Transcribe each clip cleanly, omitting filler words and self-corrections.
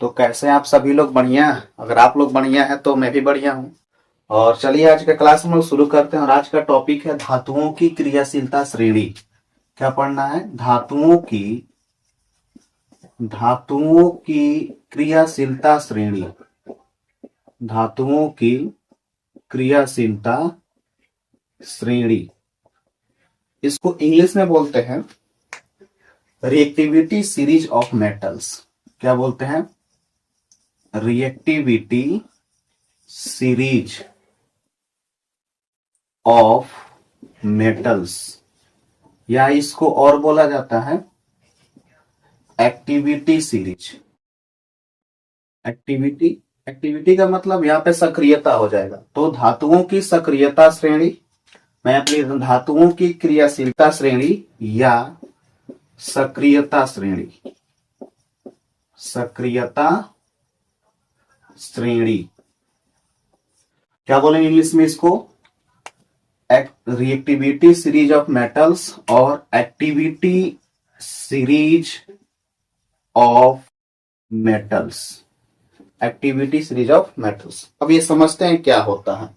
तो कैसे हैं आप सभी लोग? बढ़िया। अगर आप लोग बढ़िया हैं तो मैं भी बढ़िया हूँ। और चलिए आज का क्लास हम लोग शुरू करते हैं। और आज का टॉपिक है धातुओं की क्रियाशीलता श्रेणी। क्या पढ़ना है? धातुओं की क्रियाशीलता श्रेणी। धातुओं की क्रियाशीलता श्रेणी, इसको इंग्लिश में बोलते हैं रिएक्टिविटी सीरीज ऑफ मेटल्स। क्या बोलते हैं? रिएक्टिविटी सीरीज ऑफ मेटल्स, या इसको और बोला जाता है एक्टिविटी सीरीज। एक्टिविटी का मतलब यहाँ पे सक्रियता हो जाएगा। तो धातुओं की सक्रियता श्रेणी, मैं अपनी धातुओं की क्रियाशीलता श्रेणी या सक्रियता श्रेणी, सक्रियता श्रेणी क्या बोलेंगे इंग्लिश में इसको? रिएक्टिविटी सीरीज ऑफ मेटल्स और activity series of metals. Activity series of metals. अब ये समझते हैं क्या होता है।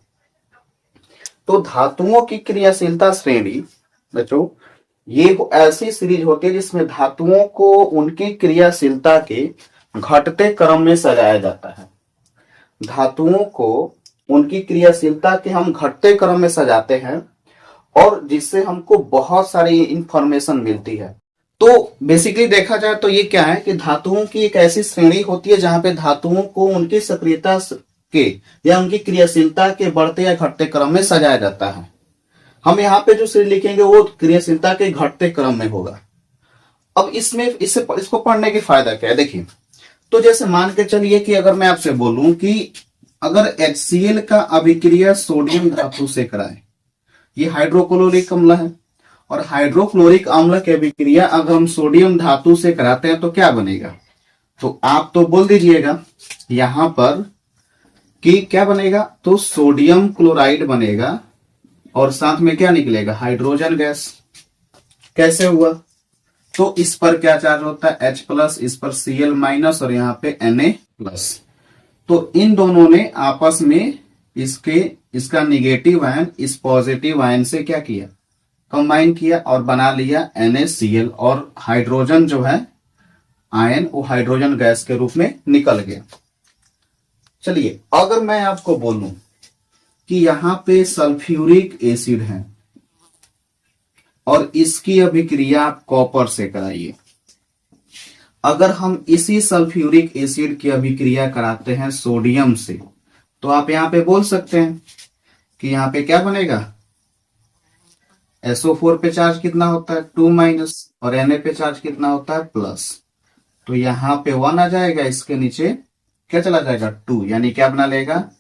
तो धातुओं की क्रियाशीलता श्रेणी बच्चों, ये ऐसी सीरीज होती है जिसमें धातुओं को उनकी क्रियाशीलता के घटते क्रम में सजाया जाता है। धातुओं को उनकी क्रियाशीलता के हम घटते क्रम में सजाते हैं और जिससे हमको बहुत सारी इंफॉर्मेशन मिलती है। तो बेसिकली देखा जाए तो ये क्या है कि धातुओं की एक ऐसी श्रेणी होती है जहां पे धातुओं को उनकी सक्रियता के या उनकी क्रियाशीलता के बढ़ते या घटते क्रम में सजाया जाता है। हम यहाँ पे जो श्रेणी लिखेंगे वो क्रियाशीलता के घटते क्रम में होगा। अब इसको पढ़ने के फायदा क्या है देखिए। तो जैसे मान के चलिए कि अगर मैं आपसे बोलूं कि अगर HCl का अभिक्रिया सोडियम धातु से कराएं, ये हाइड्रोक्लोरिक अम्ल है, और हाइड्रोक्लोरिक अम्ल की अभिक्रिया अगर हम सोडियम धातु से कराते हैं तो क्या बनेगा? तो आप तो बोल दीजिएगा यहां पर कि क्या बनेगा? तो सोडियम क्लोराइड बनेगा और साथ में क्या निकलेगा? Hydrogen gas. कैसे हुआ? तो इस पर क्या चार्ज होता है? H+, इस पर Cl- और यहाँ पे Na+। तो इन दोनों ने आपस में इसका निगेटिव आयन इस पॉजिटिव आयन से क्या किया? कंबाइन किया और बना लिया NaCl, और हाइड्रोजन जो है आयन वो हाइड्रोजन गैस के रूप में निकल गया। चलिए अगर मैं आपको बोलूं कि यहां पे सल्फ्यूरिक एसिड है और इसकी अभिक्रिया कॉपर से कराइए। अगर हम इसी सल्फ्यूरिक एसिड की अभिक्रिया कराते हैं सोडियम से, तो आप यहां पे बोल सकते हैं कि यहां पे क्या बनेगा? SO4 पे चार्ज कितना होता है? 2- और Na पे चार्ज कितना होता है? प्लस। तो यहां पे 1 आ जाएगा, इसके नीचे क्या चला जाएगा? 2, यानी क्या बना लेगा?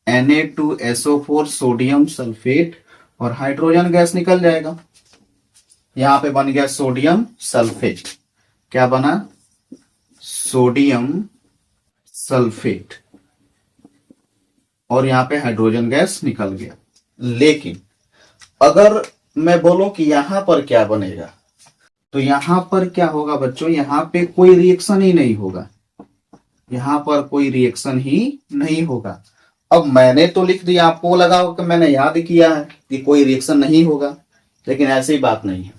Na2SO4 सोडियम सल्फेट, और हाइड्रोजन गैस निकल जाएगा। यहां पे बन गया सोडियम सल्फेट। क्या बना? सोडियम सल्फेट, और यहां पे हाइड्रोजन गैस निकल गया। लेकिन अगर मैं बोलूं कि यहां पर क्या बनेगा, तो यहां पर क्या होगा बच्चों? यहां पे कोई रिएक्शन ही नहीं होगा। यहां पर कोई रिएक्शन ही नहीं होगा। अब मैंने तो लिख दिया, आपको लगा कि मैंने याद किया है कि कोई रिएक्शन नहीं होगा, लेकिन ऐसी बात नहीं है।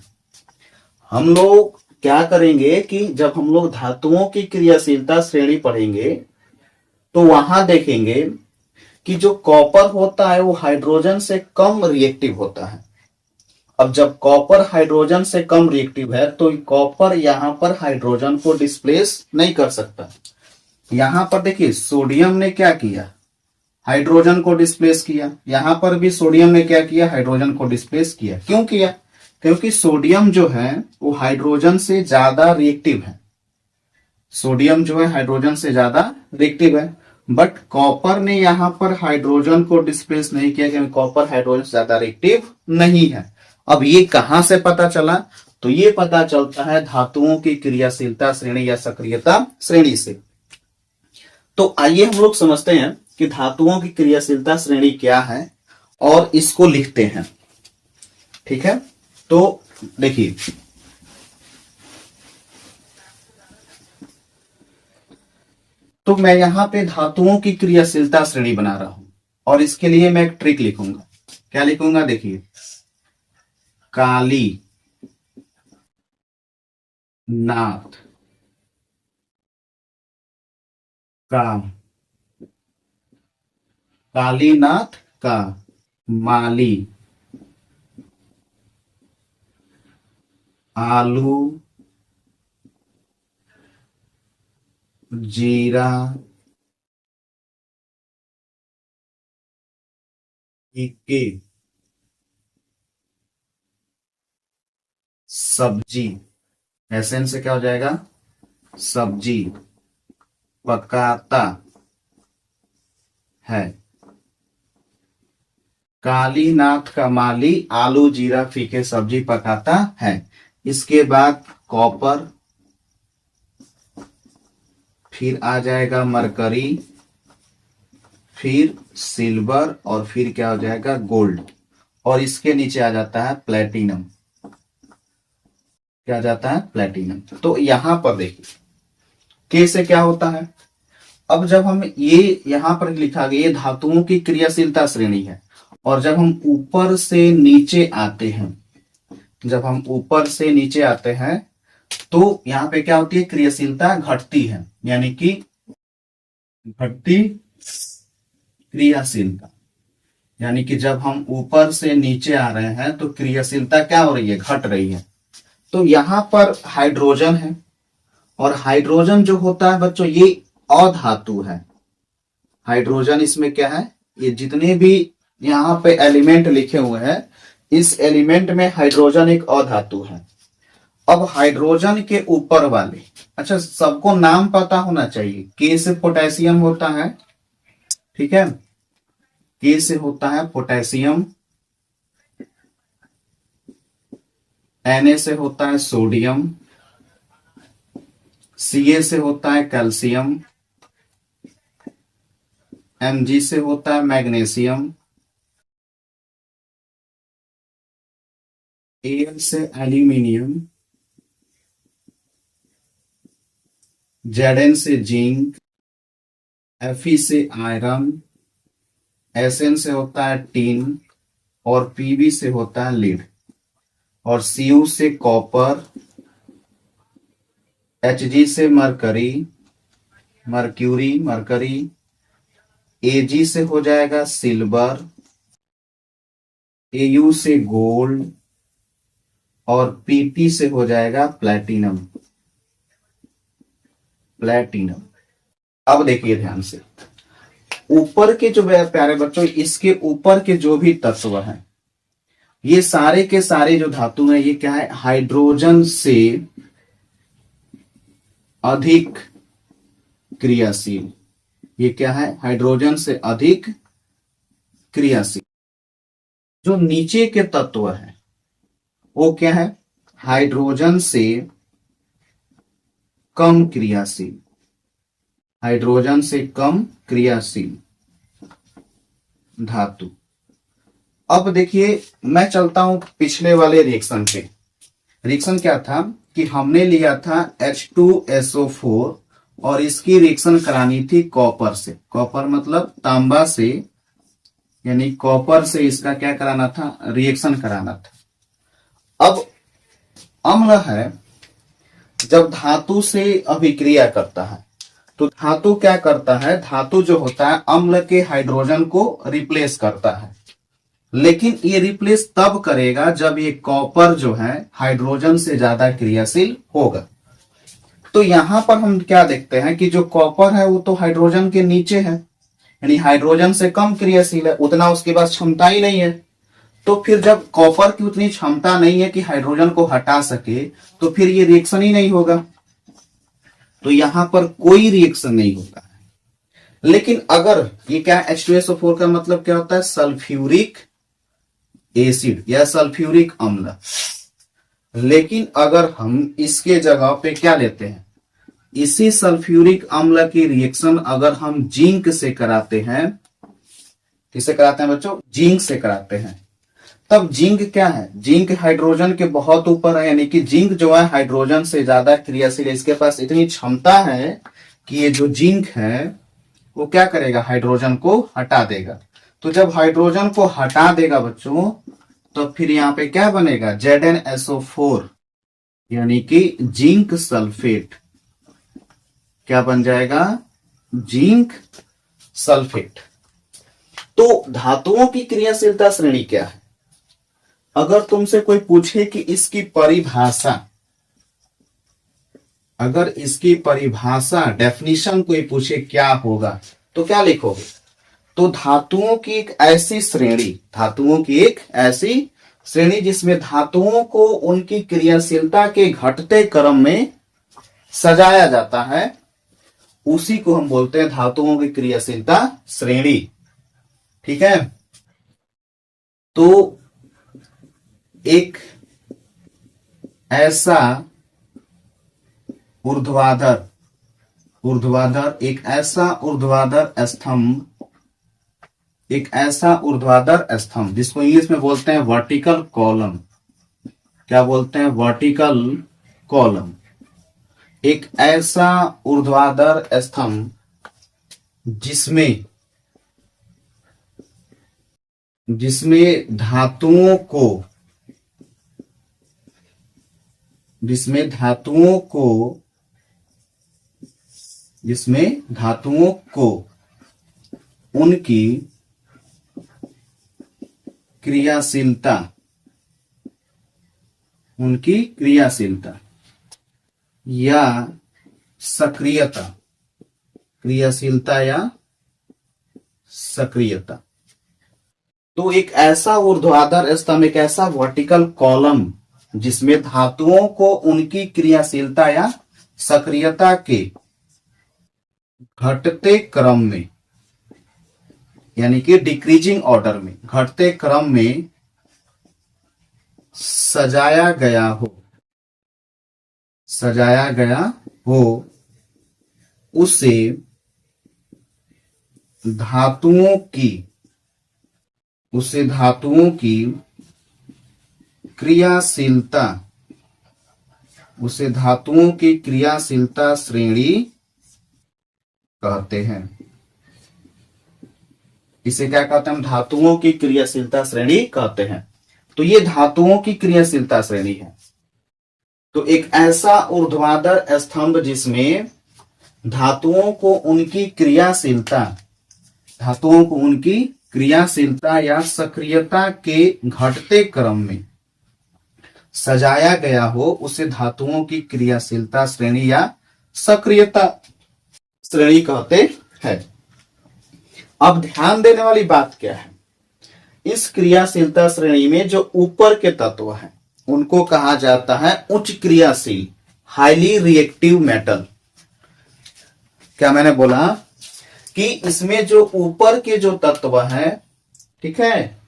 हम लोग क्या करेंगे कि जब हम लोग धातुओं की क्रियाशीलता श्रेणी पढ़ेंगे तो वहां देखेंगे कि जो कॉपर होता है वो हाइड्रोजन से कम रिएक्टिव होता है। अब जब कॉपर हाइड्रोजन से कम रिएक्टिव है तो कॉपर यहां पर हाइड्रोजन को डिस्प्लेस नहीं कर सकता। यहां पर देखिए सोडियम ने क्या किया? हाइड्रोजन को डिस्प्लेस किया। यहां पर भी सोडियम ने क्या किया? हाइड्रोजन को डिस्प्लेस किया। क्यों किया? क्योंकि सोडियम जो है वो हाइड्रोजन से ज्यादा रिएक्टिव है। सोडियम जो है हाइड्रोजन से ज्यादा रिएक्टिव है, बट कॉपर ने यहां पर हाइड्रोजन को डिस्प्लेस नहीं किया क्योंकि कॉपर हाइड्रोजन से ज्यादा रिएक्टिव नहीं है। अब ये कहां से पता चला? तो ये पता चलता है धातुओं की क्रियाशीलता श्रेणी या सक्रियता श्रेणी से। तो आइए हम लोग समझते हैं कि धातुओं की क्रियाशीलता श्रेणी क्या है और इसको लिखते हैं। ठीक है, तो देखिए तो मैं यहां पे धातुओं की क्रियाशीलता श्रेणी बना रहा हूं और इसके लिए मैं एक ट्रिक लिखूंगा। क्या लिखूंगा देखिए, काली नाथ का, कालीनाथ का माली आलू जीरा के सब्जी, एसन से क्या हो जाएगा, सब्जी पकाता है। कालीनाथ का माली आलू जीरा फीके सब्जी पकाता है। इसके बाद कॉपर, फिर आ जाएगा मरकरी, फिर सिल्वर और फिर क्या हो जाएगा, गोल्ड। और इसके नीचे आ जाता है प्लेटिनम। क्या आ जाता है, प्लेटिनम। तो यहां पर देखिए के से क्या होता है, अब जब हम ये यहां पर लिखा गया ये धातुओं की क्रियाशीलता श्रेणी है, और जब हम ऊपर से नीचे आते हैं, जब हम ऊपर से नीचे आते हैं तो यहां पे क्या होती है, क्रियाशीलता घटती है, यानी कि घटती क्रियाशीलता। यानी कि जब हम ऊपर से नीचे आ रहे हैं तो क्रियाशीलता क्या हो रही है, घट रही है। तो यहां पर हाइड्रोजन है, और हाइड्रोजन जो होता है बच्चों ये अधातु है। हाइड्रोजन इसमें क्या है, ये जितने भी यहाँ पे एलिमेंट लिखे हुए हैं इस एलिमेंट में हाइड्रोजन एक अधातु है। अब हाइड्रोजन के ऊपर वाले, अच्छा सबको नाम पता होना चाहिए। के से पोटेशियम होता है, ठीक है, के से होता है पोटेशियम, Na से होता है सोडियम, Ca से होता है कैल्शियम, Mg से होता है मैग्नीशियम, Al से एल्यूमिनियम, Zn से जिंक, Fe से आयरन, Sn से होता है टीन, और Pb से होता है लीड, और Cu से कॉपर, Hg से मरकरी, मरकरी, Ag से हो जाएगा सिल्वर, Au से गोल्ड, और Pt से हो जाएगा प्लेटिनम। अब देखिए ध्यान से, ऊपर के जो प्यारे बच्चों, इसके ऊपर के जो भी तत्व हैं ये सारे के सारे जो धातु हैं ये क्या है, हाइड्रोजन से अधिक क्रियाशील। ये क्या है, हाइड्रोजन से अधिक क्रियाशील। जो नीचे के तत्व है वो क्या है, हाइड्रोजन से कम क्रियाशील, हाइड्रोजन से कम क्रियाशील धातु। अब देखिए मैं चलता हूं पिछले वाले रिएक्शन पे। रिएक्शन क्या था कि हमने लिया था H2SO4 और इसकी रिएक्शन करानी थी कॉपर से। कॉपर मतलब तांबा से, यानी कॉपर से इसका क्या कराना था, रिएक्शन कराना था। अब अम्ल है, जब धातु से अभिक्रिया करता है तो धातु क्या करता है, धातु जो होता है अम्ल के हाइड्रोजन को रिप्लेस करता है। लेकिन ये रिप्लेस तब करेगा जब ये कॉपर जो है हाइड्रोजन से ज्यादा क्रियाशील होगा। तो यहां पर हम क्या देखते हैं कि जो कॉपर है वो तो हाइड्रोजन के नीचे है, यानी हाइड्रोजन से कम क्रियाशील है, उतना उसके पास क्षमता ही नहीं है। तो फिर जब कॉपर की उतनी क्षमता नहीं है कि हाइड्रोजन को हटा सके तो फिर ये रिएक्शन ही नहीं होगा, तो यहां पर कोई रिएक्शन नहीं होता है। लेकिन अगर ये क्या H2SO4 का मतलब क्या होता है, सल्फ्यूरिक एसिड या सल्फ्यूरिक अम्ल। लेकिन अगर हम इसके जगह पे क्या लेते हैं, इसी सल्फ्यूरिक अम्ल की रिएक्शन अगर हम जिंक से कराते हैं, किससे कराते हैं बच्चों, जिंक से कराते हैं, तब जिंक क्या है, जिंक हाइड्रोजन के बहुत ऊपर है, यानी कि जिंक जो है हाइड्रोजन से ज्यादा क्रियाशील है। इसके पास इतनी क्षमता है कि ये जो जिंक है वो क्या करेगा, हाइड्रोजन को हटा देगा। तो जब हाइड्रोजन को हटा देगा बच्चों, तो फिर यहाँ पे क्या बनेगा, ZnSO4 यानी कि जिंक सल्फेट। क्या बन जाएगा, जिंक सल्फेट। तो धातुओं की क्रियाशीलता श्रेणी क्या है? अगर तुमसे कोई पूछे कि इसकी परिभाषा, अगर इसकी परिभाषा डेफिनेशन कोई पूछे क्या होगा, तो क्या लिखोगे? तो धातुओं की एक ऐसी श्रेणी, धातुओं की एक ऐसी श्रेणी जिसमें धातुओं को उनकी क्रियाशीलता के घटते क्रम में सजाया जाता है, उसी को हम बोलते हैं धातुओं की क्रियाशीलता श्रेणी। ठीक है। तो एक ऐसा ऊर्ध्वाधर एक ऐसा ऊर्ध्वाधर स्तंभ, एक ऐसा ऊर्ध्वाधर स्तंभ जिसको इंग्लिश में बोलते हैं वर्टिकल कॉलम। क्या बोलते हैं, वर्टिकल कॉलम। एक ऐसा ऊर्ध्वाधर स्तंभ जिसमें धातुओं को उनकी क्रियाशीलता या सक्रियता, तो एक ऐसा ऊर्ध्वाधर स्तंभ, एक ऐसा वर्टिकल कॉलम जिसमें धातुओं को उनकी क्रियाशीलता या सक्रियता के घटते क्रम में, यानी कि डिक्रीजिंग ऑर्डर में, घटते क्रम में सजाया गया हो उसे धातुओं की क्रियाशीलता श्रेणी कहते हैं। इसे क्या कहते हैं, हम धातुओं की क्रियाशीलता श्रेणी कहते हैं। तो ये धातुओं की क्रियाशीलता श्रेणी है। तो एक ऐसा ऊर्ध्वाधर स्तंभ जिसमें धातुओं को उनकी क्रियाशीलता या सक्रियता के घटते क्रम में सजाया गया हो, उसे धातुओं की क्रियाशीलता श्रेणी या सक्रियता श्रेणी कहते हैं। अब ध्यान देने वाली बात क्या है, इस क्रियाशीलता श्रेणी में जो ऊपर के तत्व हैं उनको कहा जाता है उच्च क्रियाशील, हाईली रिएक्टिव मेटल। क्या मैंने बोला कि इसमें जो ऊपर के जो तत्व हैं, ठीक है,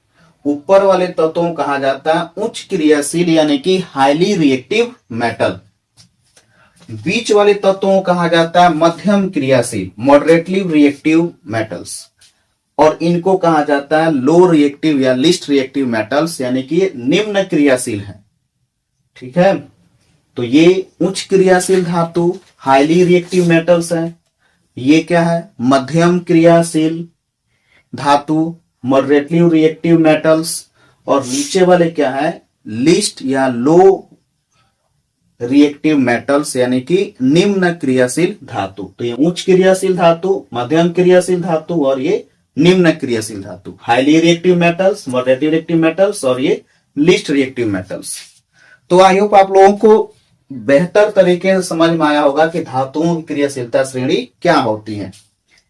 ऊपर वाले तत्वों को कहा जाता है उच्च क्रियाशील यानी कि हाईली रिएक्टिव मेटल। बीच वाले तत्वों को कहा जाता है मध्यम क्रियाशील, मॉडरेटली रिएक्टिव मेटल्स। और इनको कहा जाता है लो रिएक्टिव या लिस्ट रिएक्टिव मेटल्स, यानी कि ये निम्न क्रियाशील है। ठीक है। तो ये उच्च क्रियाशील धातु हाईली रिएक्टिव मेटल्स है। ये क्या है, मध्यम क्रियाशील धातु मॉडरेटली रिएक्टिव मेटल्स। और नीचे वाले क्या है, लिस्ट या लो रिएक्टिव मेटल्स, यानी कि निम्न क्रियाशील धातु। तो ये उच्च क्रियाशील धातु, मध्यम क्रियाशील धातु और ये निम्न क्रियाशील धातु, highly reactive metals, moderately reactive metals और ये लिस्ट रिएक्टिव मेटल्स। तो आई होप आप लोगों को बेहतर तरीके से समझ में आया होगा कि धातुओं की क्रियाशीलता श्रेणी क्या होती है।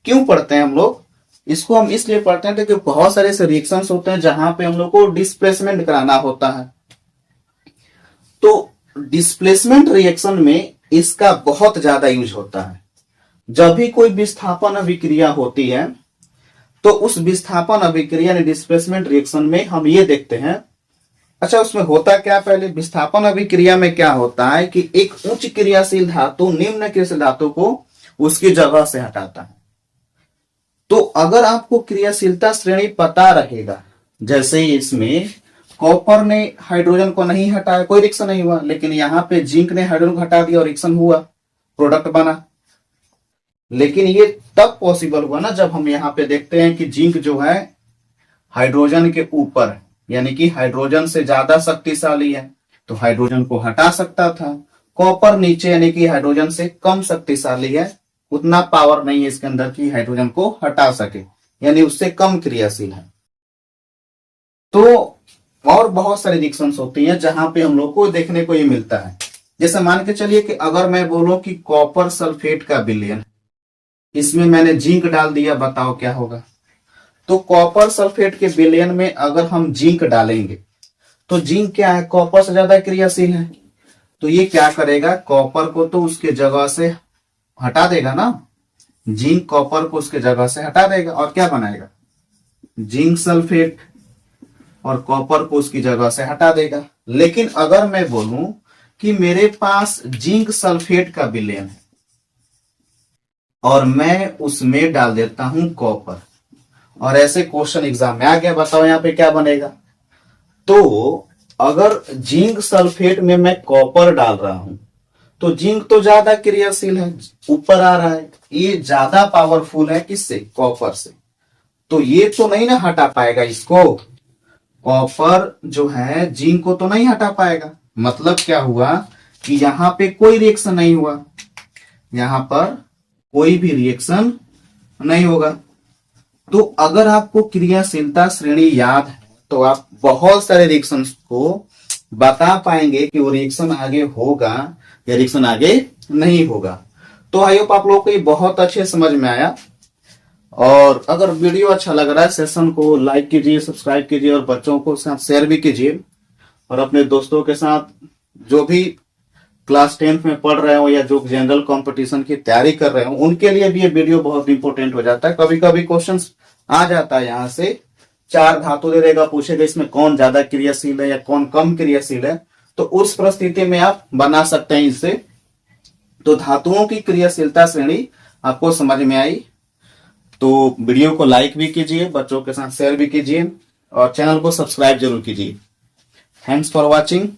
क्यों पढ़ते हैं हम लोग इसको? हम इसलिए पढ़ते हैं क्योंकि बहुत सारे ऐसे रिएक्शंस होते हैं जहां पे हम लोग को डिस्प्लेसमेंट कराना होता है। तो डिस्प्लेसमेंट रिएक्शन में इसका बहुत ज्यादा यूज होता है। जब भी कोई विस्थापन अभिक्रिया होती है तो उस विस्थापन अभिक्रिया ने डिस्प्लेसमेंट रिएक्शन में हम ये देखते हैं, अच्छा उसमें होता क्या, पहले विस्थापन अभिक्रिया में क्या होता है कि एक उच्च क्रियाशील धातु निम्न क्रियाशील धातु को उसकी जगह से हटाता है। तो अगर आपको क्रियाशीलता श्रेणी पता रहेगा, जैसे इसमें कॉपर ने हाइड्रोजन को नहीं हटाया, कोई रिएक्शन नहीं हुआ, लेकिन यहाँ पे जिंक ने हाइड्रोजन को हटा दिया और रिएक्शन हुआ, प्रोडक्ट बना। लेकिन ये तब पॉसिबल हुआ ना जब हम यहाँ पे देखते हैं कि जिंक जो है हाइड्रोजन के ऊपर, यानी कि हाइड्रोजन से ज्यादा शक्तिशाली है, तो हाइड्रोजन को हटा सकता था। कॉपर नीचे यानी कि हाइड्रोजन से कम शक्तिशाली है, उतना पावर नहीं है इसके अंदर कि हाइड्रोजन को हटा सके, यानी उससे कम क्रियाशील है। तो और बहुत सारी रिएक्शंस होती हैं जहां पे हम लोग को देखने को ये मिलता है। जैसे मान के चलिए कि अगर मैं बोलूं कि कॉपर सल्फेट का विलयन, इसमें मैंने जिंक डाल दिया, बताओ क्या होगा। तो कॉपर सल्फेट के विलयन में अगर हम जिंक डालेंगे तो जिंक क्या है, कॉपर से ज्यादा क्रियाशील है, तो ये क्या करेगा, कॉपर को तो उसके जगह से हटा देगा ना, जिंक कॉपर को उसके जगह से हटा देगा और क्या बनाएगा, जिंक सल्फेट, और कॉपर को उसकी जगह से हटा देगा। लेकिन अगर मैं बोलूं कि मेरे पास जिंक सल्फेट का विलयन है और मैं उसमें डाल देता हूं कॉपर, और ऐसे क्वेश्चन एग्जाम में आ गया, बताओ यहां पे क्या बनेगा। तो अगर जिंक सल्फेट में मैं कॉपर डाल रहा हूं तो जिंक तो ज्यादा क्रियाशील है, ऊपर आ रहा है, ये ज्यादा पावरफुल है किससे, कॉपर से, तो ये तो नहीं ना हटा पाएगा इसको, कॉपर जो है जिंक को तो नहीं हटा पाएगा। मतलब क्या हुआ कि यहां पे कोई रिएक्शन नहीं हुआ, यहां पर कोई भी रिएक्शन नहीं होगा। तो अगर आपको क्रियाशीलता श्रेणी याद है तो आप बहुत सारे रिएक्शंस को बता पाएंगे कि वो रिएक्शन आगे होगा या रिएक्शन आगे नहीं होगा। तो आई होप आप लोगों को ये बहुत अच्छे समझ में आया, और अगर वीडियो अच्छा लग रहा है सेशन को लाइक कीजिए, सब्सक्राइब कीजिए और बच्चों को साथ शेयर भी कीजिए, और अपने दोस्तों के साथ जो भी क्लास 10th में पढ़ रहे हो या जो जनरल कंपटीशन की तैयारी कर रहे हो उनके लिए भी ये वीडियो बहुत इंपॉर्टेंट हो जाता है। कभी कभी क्वेश्चंस आ जाता है, यहाँ से 4 धातु दे देगा, पूछेगा इसमें कौन ज्यादा क्रियाशील है या कौन कम क्रियाशील है, तो उस परिस्थिति में आप बना सकते हैं इससे। तो धातुओं की क्रियाशीलता श्रेणी आपको समझ में आई, तो वीडियो को लाइक भी कीजिए, बच्चों के साथ शेयर भी कीजिए और चैनल को सब्सक्राइब जरूर कीजिए। Thanks for watching.